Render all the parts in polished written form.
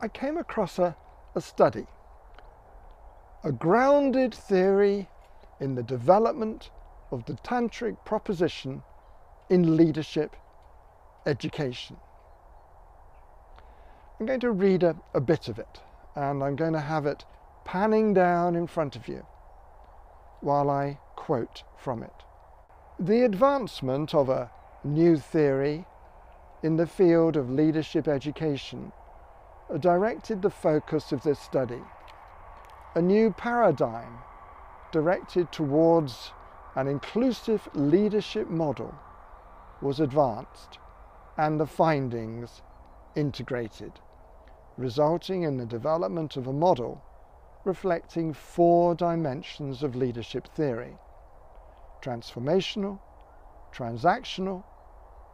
I came across a study, a grounded theory in the development of the tantric proposition in leadership education. I'm going to read a bit of it, and I'm going to have it panning down in front of you while I quote from it. The advancement of a new theory in the field of leadership education directed the focus of this study. A new paradigm directed towards an inclusive leadership model was advanced and the findings integrated, resulting in the development of a model reflecting 4 dimensions of leadership theory: transformational, transactional,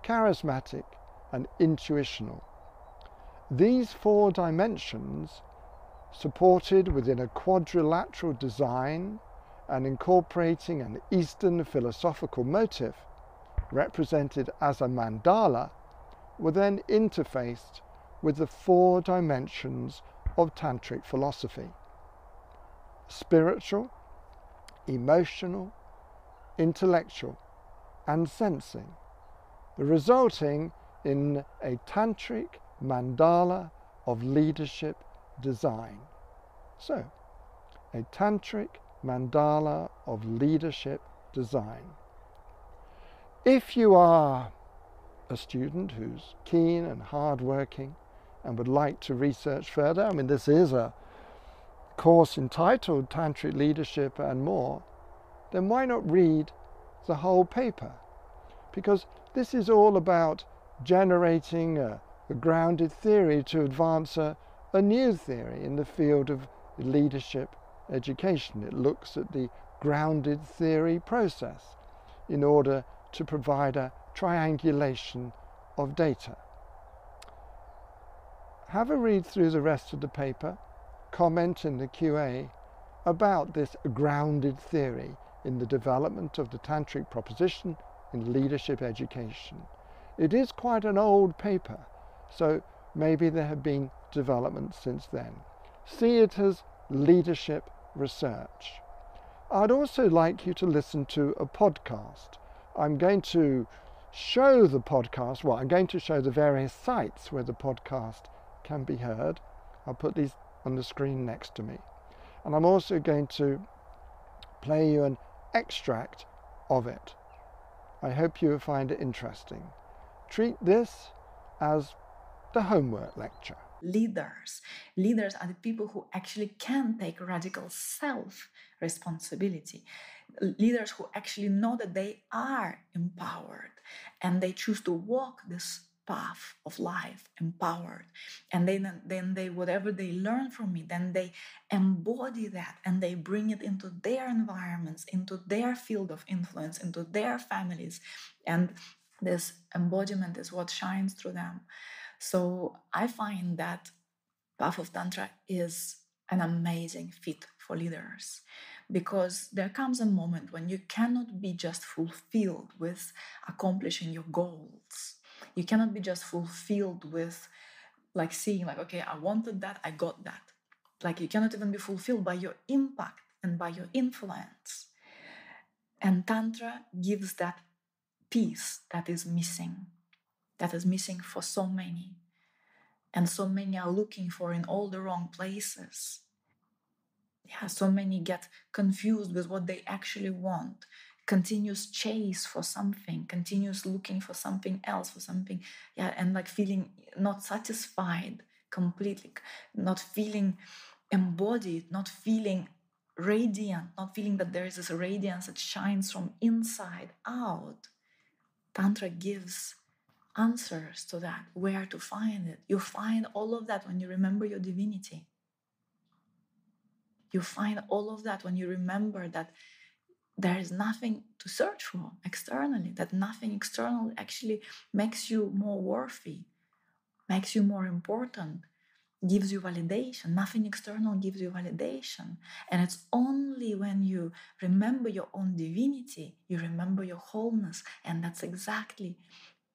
charismatic, and intuitional. These 4 dimensions, supported within a quadrilateral design and incorporating an Eastern philosophical motif, represented as a mandala, were then interfaced with the 4 dimensions of tantric philosophy: spiritual, emotional, intellectual, and sensing, resulting in a tantric mandala of leadership design. So, a tantric mandala of leadership design. If you are a student who's keen and hardworking and would like to research further, I mean, this is a course entitled Tantric Leadership and More, then why not read the whole paper? Because this is all about generating a grounded theory to advance a new theory in the field of leadership education. It looks at the grounded theory process in order to provide a triangulation of data. Have a read through the rest of the paper, comment in the QA about this grounded theory in the development of the tantric proposition in leadership education. It is quite an old paper, so maybe there have been developments since then. See it as leadership research. I'd also like you to listen to a podcast. I'm going to show the podcast, I'm going to show the various sites where the podcast can be heard. I'll put these on the screen next to me. And I'm also going to play you an extract of it. I hope you will find it interesting. Treat this as the homework lecture. Leaders are the people who actually can take radical self-responsibility. Leaders who actually know that they are empowered and they choose to walk this path of life empowered, and then they whatever they learn from me, then they embody that and they bring it into their environments, into their field of influence, into their families, and this embodiment is what shines through them. So I find that Path of Tantra is an amazing fit for leaders, because there comes a moment when you cannot be just fulfilled with accomplishing your goals. You cannot be just fulfilled with seeing okay, I wanted that, I got that. You cannot even be fulfilled by your impact and by your influence. And Tantra gives that piece that is missing for so many. And so many are looking for in all the wrong places. So many get confused with what they actually want. Continuous chase for something, continuous looking for something else, and feeling not satisfied completely, not feeling embodied, not feeling radiant, not feeling that there is this radiance that shines from inside out. Tantra gives answers to that, where to find it. You find all of that when you remember your divinity. You find all of that when you remember that there is nothing to search for externally, that nothing external actually makes you more worthy, makes you more important, gives you validation. Nothing external gives you validation. And it's only when you remember your own divinity, you remember your wholeness. And that's exactly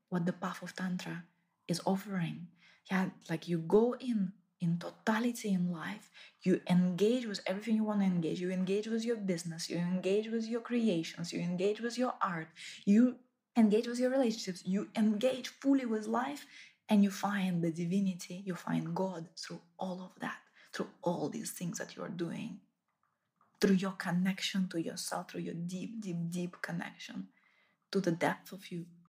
what the Path of Tantra is offering. You go in in totality in life, you engage with everything you want to engage. You engage with your business, you engage with your creations, you engage with your art, you engage with your relationships, you engage fully with life, and you find the divinity, you find God through all of that, through all these things that you're doing, through your connection to yourself, through your deep, deep, deep connection to the depth of you.